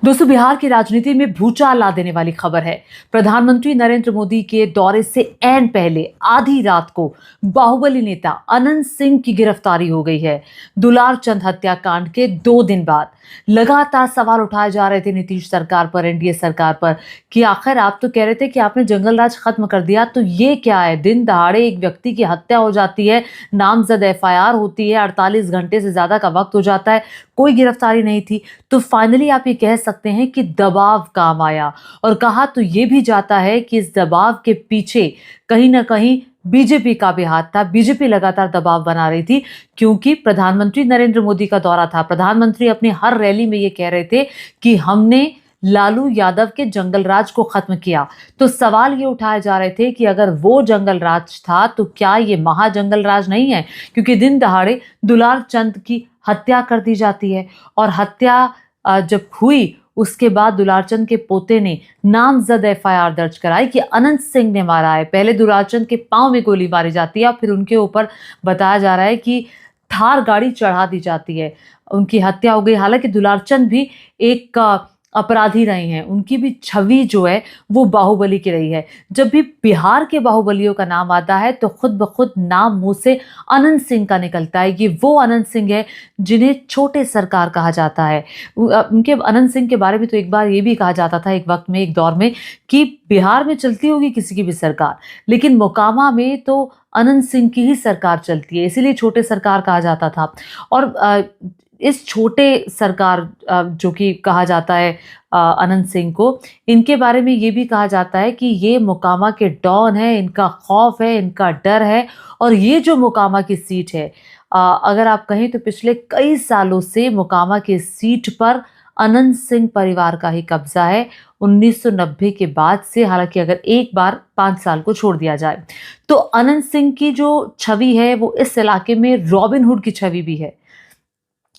दोस्तों, बिहार की राजनीति में भूचाल ला देने वाली खबर है। प्रधानमंत्री नरेंद्र मोदी के दौरे से ऐन पहले आधी रात को बाहुबली नेता अनंत सिंह की गिरफ्तारी हो गई है। दुलार चंद हत्याकांड के 2 दिन बाद लगातार सवाल उठाए जा रहे थे नीतीश सरकार पर, एनडीए सरकार पर, कि आखिर आप तो कह रहे थे कि आपने जंगल राज खत्म कर दिया, तो ये क्या है? दिन दहाड़े एक व्यक्ति की हत्या हो जाती है, नामजद एफआईआर होती है, 48 घंटे से ज्यादा का वक्त हो जाता है, कोई गिरफ्तारी नहीं थी। तो फाइनली आप ये कह सकते हैं कि दबाव काम आया। और कहा तो ये भी जाता है कि इस दबाव के पीछे कहीं ना कहीं बीजेपी का भी हाथ था। बीजेपी लगातार दबाव बना रही थी, क्योंकि प्रधानमंत्री नरेंद्र मोदी का दौरा था। प्रधानमंत्री अपनी हर रैली में ये कह रहे थे कि हमने लालू यादव के जंगल राज को खत्म किया। तो सवाल ये उठाए जा रहे थे कि अगर वो जंगल राज था तो क्या ये महाजंगल राज नहीं है? क्योंकि दिन दहाड़े दुलार चंद की हत्या कर दी जाती है, और हत्या जब हुई उसके बाद दुलारचंद के पोते ने नामजद एफआईआर दर्ज कराई कि अनंत सिंह ने मारा है। पहले दुलारचंद के पांव में गोली मारी जाती है और फिर उनके ऊपर बताया जा रहा है कि थार गाड़ी चढ़ा दी जाती है। उनकी हत्या हो गई। हालांकि दुलारचंद भी एक अपराधी रहे हैं, उनकी भी छवि जो है वो बाहुबली की रही है। जब भी बिहार के बाहुबलियों का नाम आता है तो खुद ब खुद नाम मुंह से अनंत सिंह का निकलता है। ये वो अनंत सिंह है जिन्हें छोटे सरकार कहा जाता है। उनके अनंत सिंह के बारे में तो एक बार ये भी कहा जाता था, एक वक्त में, एक दौर में, कि बिहार में चलती होगी किसी की भी सरकार, लेकिन मोकामा में तो अनंत सिंह की ही सरकार चलती है, इसीलिए छोटे सरकार कहा जाता था। और इस छोटे सरकार जो कि कहा जाता है अनंत सिंह को, इनके बारे में ये भी कहा जाता है कि ये मोकामा के डॉन है, इनका खौफ है, इनका डर है। और ये जो मोकामा की सीट है, अगर आप कहें तो पिछले कई सालों से मोकामा की सीट पर अनंत सिंह परिवार का ही कब्जा है, 1990 के बाद से। हालांकि अगर एक बार 5 साल को छोड़ दिया जाए तो अनंत सिंह की जो छवि है वो इस इलाके में रॉबिन हुड की छवि भी है।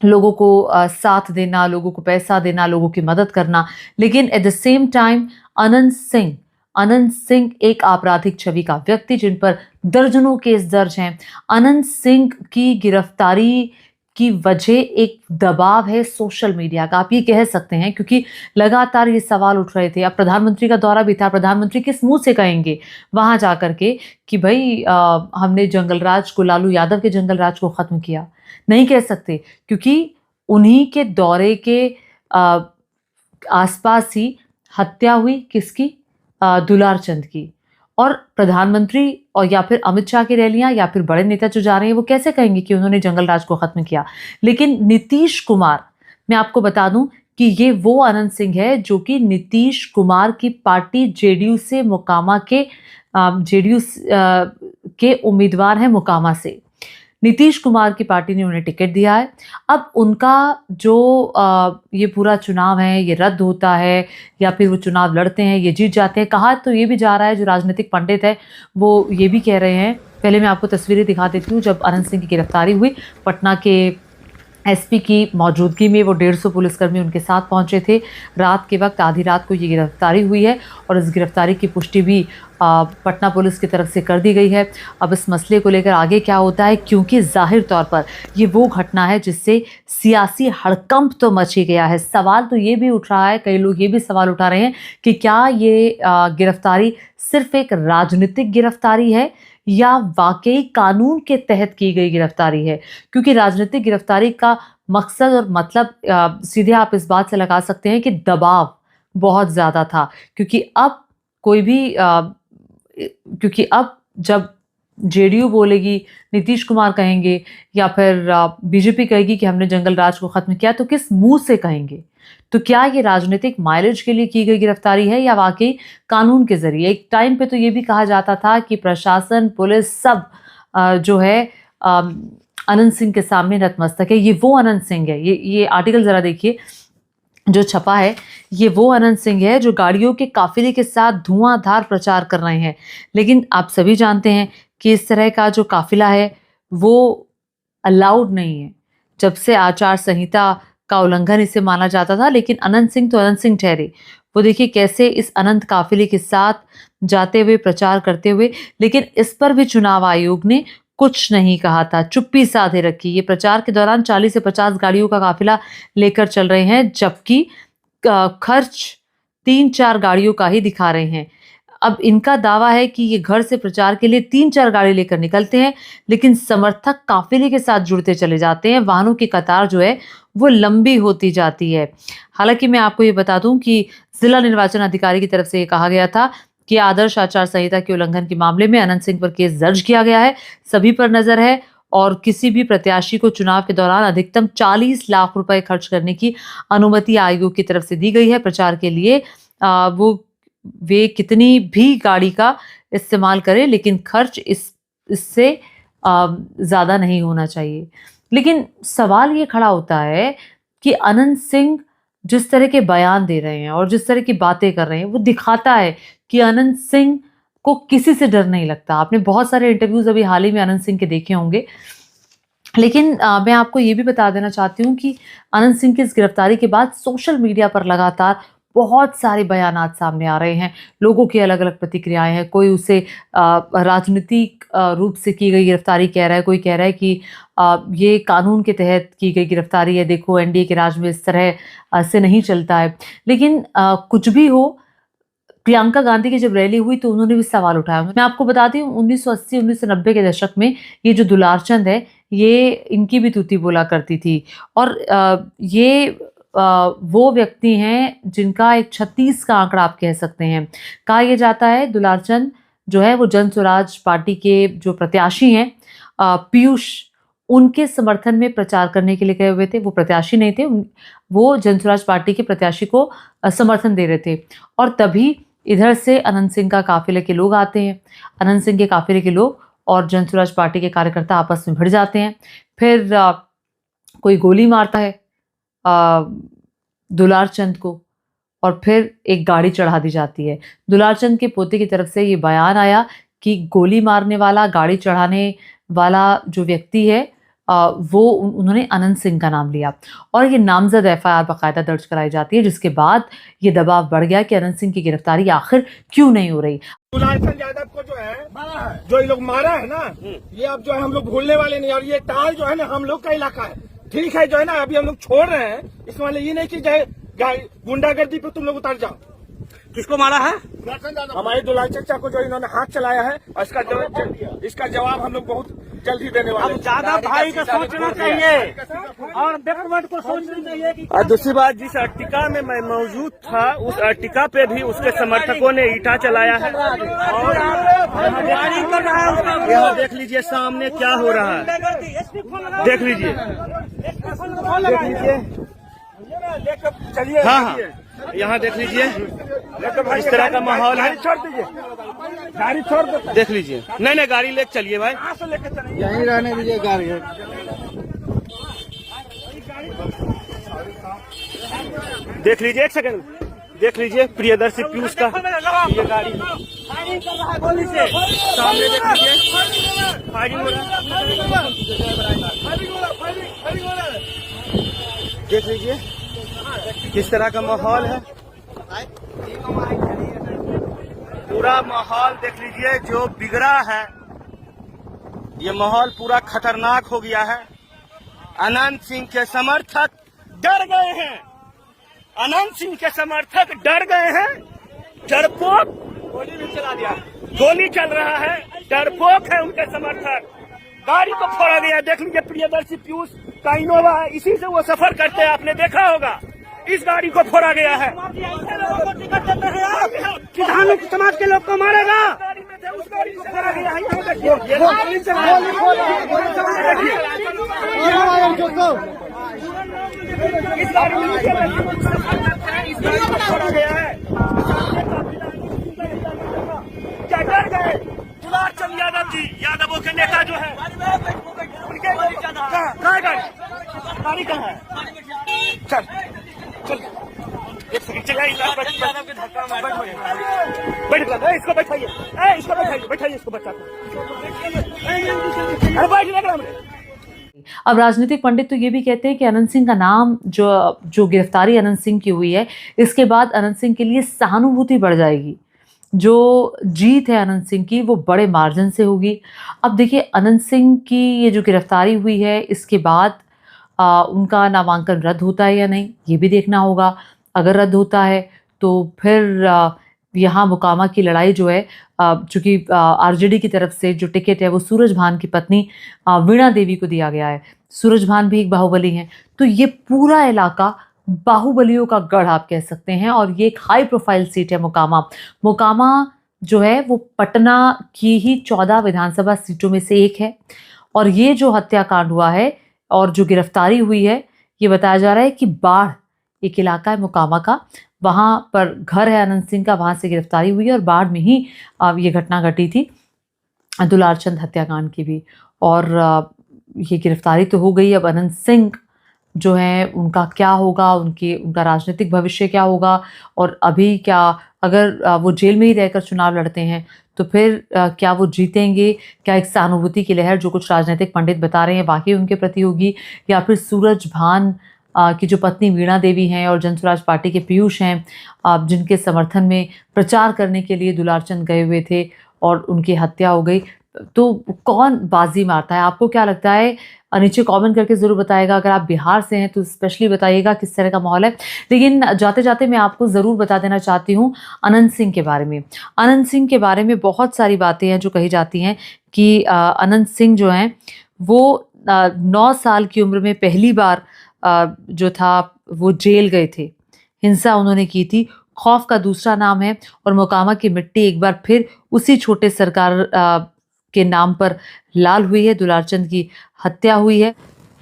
लोगों को साथ देना, लोगों को पैसा देना, लोगों की मदद करना। लेकिन at the same time Anant Singh एक आपराधिक छवि का व्यक्ति, जिन पर दर्जनों केस दर्ज हैं। अनंत सिंह की गिरफ्तारी की वजह एक दबाव है सोशल मीडिया का, आप ये कह सकते हैं, क्योंकि लगातार ये सवाल उठ रहे थे। अब प्रधानमंत्री का दौरा भी था, प्रधानमंत्री किस मुंह से कहेंगे वहां जाकर के कि भाई हमने जंगल राज को, लालू यादव के जंगल राज को खत्म किया? नहीं कह सकते, क्योंकि उन्हीं के दौरे के आसपास ही हत्या हुई। किसकी? दुलार चंद की। और प्रधानमंत्री और या फिर अमित शाह की रैलियां या फिर बड़े नेता जो जा रहे हैं वो कैसे कहेंगे कि उन्होंने जंगल राज को खत्म किया? लेकिन नीतीश कुमार, मैं आपको बता दूं कि ये वो अनंत सिंह है जो कि नीतीश कुमार की पार्टी जेडीयू से, मोकामा के जेडीयू के उम्मीदवार हैं मोकामा से। नीतीश कुमार की पार्टी ने उन्हें टिकट दिया है। अब उनका जो ये पूरा चुनाव है ये रद्द होता है, या फिर वो चुनाव लड़ते हैं, ये जीत जाते हैं। कहा तो ये भी जा रहा है, जो राजनीतिक पंडित है वो ये भी कह रहे हैं। पहले मैं आपको तस्वीरें दिखा देती हूँ। जब अनंत सिंह की गिरफ्तारी हुई, पटना के एसपी की मौजूदगी में वो 150 पुलिसकर्मी उनके साथ पहुंचे थे। रात के वक्त, आधी रात को ये गिरफ्तारी हुई है, और इस गिरफ्तारी की पुष्टि भी पटना पुलिस की तरफ से कर दी गई है। अब इस मसले को लेकर आगे क्या होता है, क्योंकि जाहिर तौर पर ये वो घटना है जिससे सियासी हड़कंप तो मच ही गया है। सवाल तो ये भी उठ रहा है, कई लोग ये भी सवाल उठा रहे हैं कि क्या ये गिरफ्तारी सिर्फ एक राजनीतिक गिरफ्तारी है या वाकई कानून के तहत की गई गिरफ्तारी है? क्योंकि राजनीतिक गिरफ्तारी का मकसद और मतलब सीधे आप इस बात से लगा सकते हैं कि दबाव बहुत ज्यादा था। क्योंकि अब कोई भी क्योंकि अब जब जेडीयू बोलेगी, नीतीश कुमार कहेंगे, या फिर बीजेपी कहेगी कि हमने जंगल राज को खत्म किया, तो किस मुंह से कहेंगे? तो क्या ये राजनीतिक माइलेज के लिए की गई गिरफ्तारी है या वाकई कानून के जरिए? एक टाइम पे तो ये भी कहा जाता था कि प्रशासन, पुलिस, सब जो है अनंत सिंह के सामने नतमस्तक है। ये वो अनंत सिंह है। ये आर्टिकल जरा देखिए जो छपा है, ये वो अनंत सिंह है जो गाड़ियों के काफिले के साथ धुआंधार प्रचार कर रहे हैं। लेकिन आप सभी जानते हैं कि इस तरह का जो काफिला है वो अलाउड नहीं है। जब से आचार संहिता का उल्लंघन इसे माना जाता था, लेकिन अनंत सिंह तो अनंत सिंह ठहरे। वो देखिए कैसे इस अनंत काफिले के साथ जाते हुए, प्रचार करते हुए। लेकिन इस पर भी चुनाव आयोग ने कुछ नहीं कहा था, चुप्पी साधे रखी। ये प्रचार के दौरान 40 से 50 गाड़ियों का काफिला लेकर चल रहे हैं, जबकि खर्च 3-4 गाड़ियों का ही दिखा रहे हैं। अब इनका दावा है कि ये घर से प्रचार के लिए 3-4 गाड़ी लेकर निकलते हैं, लेकिन समर्थक काफिले के साथ जुड़ते चले जाते हैं। वाहनों की कतार जो है वो लंबी होती जाती है। हालांकि मैं आपको ये बता दूं कि जिला निर्वाचन अधिकारी की तरफ से ये कहा गया था कि आदर्श आचार संहिता के उल्लंघन के मामले में अनंत सिंह पर केस दर्ज किया गया है, सभी पर नजर है और किसी भी प्रत्याशी को चुनाव के दौरान अधिकतम 40 लाख रुपए खर्च करने की अनुमति आयोग की तरफ से दी गई है। प्रचार के लिए वे कितनी भी गाड़ी का इस्तेमाल करें, लेकिन खर्च इससे ज्यादा नहीं होना चाहिए। लेकिन सवाल ये खड़ा होता है कि अनंत सिंह जिस तरह के बयान दे रहे हैं और जिस तरह की बातें कर रहे हैं, वो दिखाता है कि अनंत सिंह को किसी से डर नहीं लगता। आपने बहुत सारे इंटरव्यूज अभी हाल ही में अनंत सिंह के देखे होंगे, लेकिन मैं आपको ये भी बता देना चाहती हूँ कि अनंत सिंह की इस गिरफ्तारी के बाद सोशल मीडिया पर लगातार बहुत सारे बयानात सामने आ रहे हैं। लोगों की अलग अलग प्रतिक्रियाएं हैं। कोई उसे राजनीतिक रूप से की गई गिरफ्तारी कह रहा है, कोई कह रहा है कि ये कानून के तहत की गई गिरफ्तारी है, देखो एनडीए के राज में इस तरह से नहीं चलता है। लेकिन कुछ भी हो, प्रियंका गांधी की जब रैली हुई तो उन्होंने भी सवाल उठाया। मैं आपको बताती हूँ 1980-1990 के दशक में ये जो दुलारचंद है, ये इनकी भी तूती बोला करती थी और ये वो व्यक्ति हैं जिनका एक 36 का आंकड़ा आप कह सकते हैं। कहा यह जाता है दुलारचंद जो है वो जन स्वराज पार्टी के जो प्रत्याशी हैं पीयूष, उनके समर्थन में प्रचार करने के लिए गए हुए थे। वो प्रत्याशी नहीं थे, वो जन स्वराज पार्टी के प्रत्याशी को समर्थन दे रहे थे और तभी इधर से अनंत सिंह का काफिले के लोग आते हैं। अनंत सिंह के काफिले के लोग और जन स्वराज पार्टी के कार्यकर्ता आपस में भिड़ जाते हैं। फिर कोई गोली मारता है दुलारचंद को और फिर एक गाड़ी चढ़ा दी जाती है। दुलारचंद के पोते की तरफ से ये बयान आया कि गोली मारने वाला, गाड़ी चढ़ाने वाला जो व्यक्ति है वो उन्होंने अनंत सिंह का नाम लिया और ये नामजद एफआईआर बाकायदा दर्ज कराई जाती है, जिसके बाद ये दबाव बढ़ गया कि अनंत सिंह की गिरफ्तारी आखिर क्यों नहीं हो रही। दुलारचंद यादव को जो है जो ये लोग मारा है ना, ये अब जो है हम लोग भूलने वाले नहीं। और ये टाल जो है ना हम लोग का इलाका है, ठीक है जो है ना, अभी हम लोग छोड़ रहे हैं। इस वाले ये नहीं कि जो है गुंडागर्दी पे तुम लोग उतर जाओ। किसको मारा है? हमारे दुलाल चाचा को जो इन्होंने हाथ चलाया है, और इसका जवाब हम लोग बहुत जल्द ही देने वाले हैं। ज्यादा भाई को सोचना चाहिए और बैकवर्ड को सोचना चाहिए कि और दूसरी बात, जिस अर्टिका में मैं मौजूद था उस अर्टिका पे भी उसके समर्थकों ने ईटा चलाया है और यहाँ देख लीजिए सामने क्या हो रहा है, देख लीजिए चलिए हाँ, यहाँ देख लीजिए इस तरह का माहौल है। छोड़ दीजिए, गाड़ी छोड़ दो, देख लीजिए। नहीं गाड़ी लेके चलिए भाई, यहीं रहने दीजिए गाड़ी। देख लीजिए, एक सेकंड देख लीजिए, प्रियदर्शी पीयूष का ये गाड़ी सामने देख लीजिए, फायरिंग हो रहा है। देख लीजिए किस तरह का माहौल है, पूरा माहौल देख लीजिए जो बिगड़ा है। ये माहौल पूरा खतरनाक हो गया है। अनंत सिंह के समर्थक डर गए हैं, अनंत सिंह के समर्थक डर गए हैं। डरपोक गोली भी चला दिया, गोली चल रहा है, डरपोक है उनके समर्थक। गाड़ी को फोड़ा गया, देख लीजिए प्रियदर्शी पीयूष का इनोवा है, इसी से वो सफर करते हैं, आपने देखा होगा। इस गाड़ी को फोड़ा गया है। किसानों समाज के लोग को मारेगा। उस गाड़ी को फोड़ा गया है। इस गाड़ी में फोड़ा गया है। क्या डर गए दुलारचंद यादव जी, यादवों के नेता जो है उनके कहाँ गाड़ी कहाँ है? चल एक सेकंड चलाइए, इसको बैठाइए, बैठाइए इसको बच्चा को, अरे बैठ लग रहा। अब राजनीतिक पंडित तो ये भी कहते हैं कि अनंत सिंह का नाम जो गिरफ्तारी अनंत सिंह की हुई है, इसके बाद अनंत सिंह के लिए सहानुभूति बढ़ जाएगी। जो जीत है अनंत सिंह की वो बड़े मार्जिन से होगी। अब देखिए अनंत सिंह की ये जो गिरफ्तारी हुई है, इसके बाद उनका नामांकन रद्द होता है या नहीं, ये भी देखना होगा। अगर रद्द होता है तो फिर यहाँ मोकामा की लड़ाई जो है, चूंकि आरजेडी की तरफ से जो टिकट है वो सूरजभान की पत्नी वीणा देवी को दिया गया है। सूरजभान भी एक बाहुबली हैं, तो ये पूरा इलाका बाहुबलियों का गढ़ आप कह सकते हैं। और ये एक हाई प्रोफाइल सीट है मोकामा। मोकामा जो है वो पटना की ही 14 विधानसभा सीटों में से एक है। और ये जो हत्याकांड हुआ है और जो गिरफ्तारी हुई है, ये बताया जा रहा है कि बाढ़ एक इलाका है मोकामा का, वहां पर घर है अनंत सिंह का, वहां से गिरफ्तारी हुई है और बाढ़ में ही ये घटना घटी थी दुलारचंद हत्याकांड की भी। और ये गिरफ्तारी तो हो गई। अब अनंत सिंह जो है उनका क्या होगा, उनका राजनीतिक भविष्य क्या होगा, और अभी क्या अगर वो जेल में ही रहकर चुनाव लड़ते हैं तो फिर क्या वो जीतेंगे? क्या एक सहानुभूति की लहर जो कुछ राजनीतिक पंडित बता रहे हैं वाकई उनके प्रति होगी, या फिर सूरजभान की जो पत्नी वीणा देवी हैं और जनसुराज पार्टी के पीयूष हैं, जिनके समर्थन में प्रचार करने के लिए दुलारचंद गए हुए थे और उनकी हत्या हो गई, तो कौन बाजी मारता है? आपको क्या लगता है? नीचे कमेंट करके ज़रूर बताइएगा। अगर आप बिहार से हैं तो स्पेशली बताइएगा किस तरह का माहौल है। लेकिन जाते जाते मैं आपको ज़रूर बता देना चाहती हूँ अनंत सिंह के बारे में। अनंत सिंह के बारे में बहुत सारी बातें हैं जो कही जाती हैं कि अनंत सिंह जो हैं वो 9 साल की उम्र में पहली बार जो था वो जेल गए थे। हिंसा उन्होंने की थी। खौफ का दूसरा नाम है। और मोकामा की मिट्टी एक बार फिर उसी छोटे सरकार के नाम पर लाल हुई है। दुलारचंद की हत्या हुई है।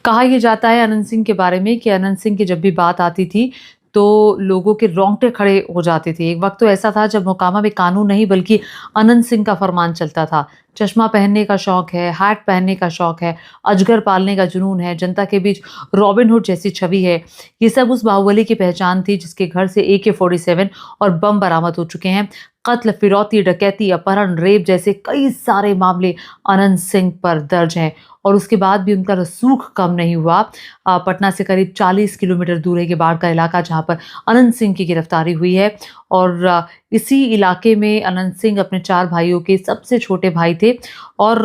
कहा यह जाता है अनंत सिंह के बारे में कि अनंत सिंह की जब भी बात आती थी तो लोगों के रोंगटे खड़े हो जाते थे। एक वक्त तो ऐसा था जब मोकामा में कानून नहीं बल्कि अनंत सिंह का फरमान चलता था। चश्मा पहनने का शौक है, हैट पहनने का शौक है, अजगर पालने का जुनून है, जनता के बीच रॉबिन हुड जैसी छवि है। ये सब उस बाहुबली की पहचान थी जिसके घर से AK-47 और बम बरामद हो चुके हैं। कत्ल, फिरौती, डकैती, अपहरण, रेप जैसे कई सारे मामले अनंत सिंह पर दर्ज हैं। और उसके बाद भी उनका रसूख कम नहीं हुआ। पटना से करीब 40 किलोमीटर दूर है बाढ़ का इलाका जहां पर अनंत सिंह की गिरफ्तारी हुई है। और इसी इलाके में अनंत सिंह अपने 4 भाइयों के सबसे छोटे भाई थे। और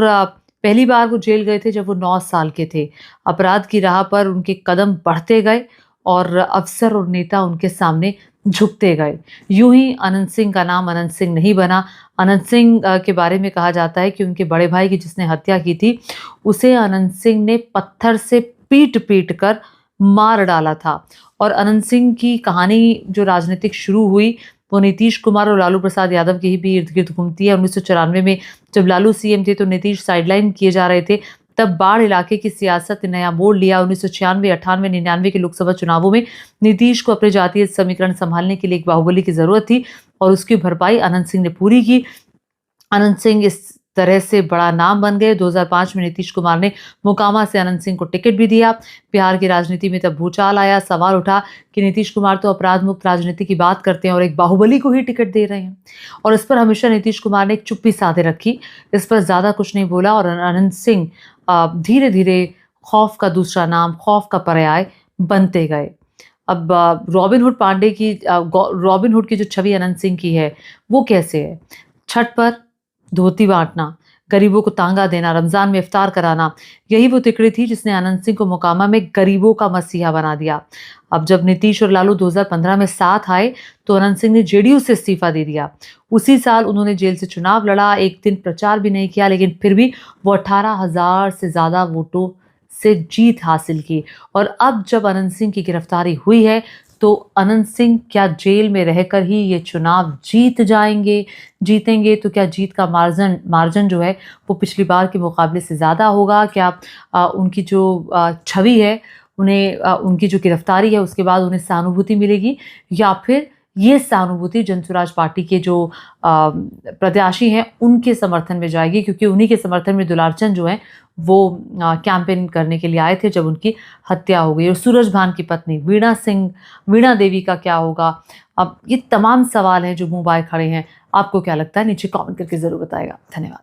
पहली बार वो जेल गए थे जब वो 9 साल के थे। अपराध की राह पर उनके कदम बढ़ते गए और अफसर और नेता उनके सामने झुकते गए। यूं ही अनंत सिंह का नाम अनंत सिंह नहीं बना। अनंत सिंह के बारे में कहा जाता है कि उनके बड़े भाई की जिसने हत्या की थी उसे अनंत सिंह ने पत्थर से पीट कर मार डाला था। और अनंत सिंह की कहानी जो राजनीतिक शुरू हुई वो नीतीश कुमार और लालू प्रसाद यादव के ही भी इर्द गिर्द घूमती है। 1994 में जब लालू CM थे तो नीतीश साइडलाइन किए जा रहे थे। तब बाढ़ इलाके की सियासत ने नया मोड़ लिया। 1996, 98, 99 के लोकसभा चुनावों में नीतीश को अपने जातीय समीकरण संभालने के लिए एक बाहुबली की जरूरत थी और उसकी भरपाई अनंत सिंह ने पूरी की। अनंत सिंह इस तरह से बड़ा नाम बन गए। 2005 में नीतीश कुमार ने मोकामा से अनंत सिंह को टिकट भी दिया। बिहार की राजनीति में तब भूचाल आया। सवाल उठा कि नीतीश कुमार तो अपराध मुक्त राजनीति की बात करते हैं और एक बाहुबली को ही टिकट दे रहे हैं। और इस पर हमेशा नीतीश कुमार ने एक चुप्पी साधे रखी, इस पर ज्यादा कुछ नहीं बोला। और अनंत सिंह धीरे धीरे खौफ का दूसरा नाम, खौफ का पर्याय बनते गए। अब रॉबिन हुड की जो छवि अनंत सिंह की है वो कैसे है? छठ पर धोती बांटना, गरीबों को तांगा देना, रमजान में इफ्तार कराना, यही वो तिकड़ी थी जिसने अनंत सिंह को मोकामा में गरीबों का मसीहा बना दिया। अब जब नीतीश और लालू 2015 में साथ आए तो अनंत सिंह ने JDU से इस्तीफा दे दिया। उसी साल उन्होंने जेल से चुनाव लड़ा, एक दिन प्रचार भी नहीं किया, लेकिन फिर भी वो 18,000 से ज्यादा वोटों से जीत हासिल की। और अब जब अनंत सिंह की गिरफ्तारी हुई है तो अनंत सिंह क्या जेल में रहकर ही ये चुनाव जीतेंगे? तो क्या जीत का मार्जिन जो है वो पिछली बार के मुकाबले से ज़्यादा होगा? क्या उनकी जो छवि है उन्हें, उनकी जो गिरफ्तारी है उसके बाद उन्हें सहानुभूति मिलेगी, या फिर ये सहानुभूति जनसुराज पार्टी के जो प्रत्याशी हैं उनके समर्थन में जाएगी? क्योंकि उन्हीं के समर्थन में दुलारचंद जो है वो कैंपेन करने के लिए आए थे जब उनकी हत्या हो गई। और सूरजभान की पत्नी वीणा देवी का क्या होगा? अब ये तमाम सवाल हैं जो मुंह बाय खड़े हैं। आपको क्या लगता है? नीचे कमेंट करके जरूर बताएगा। धन्यवाद।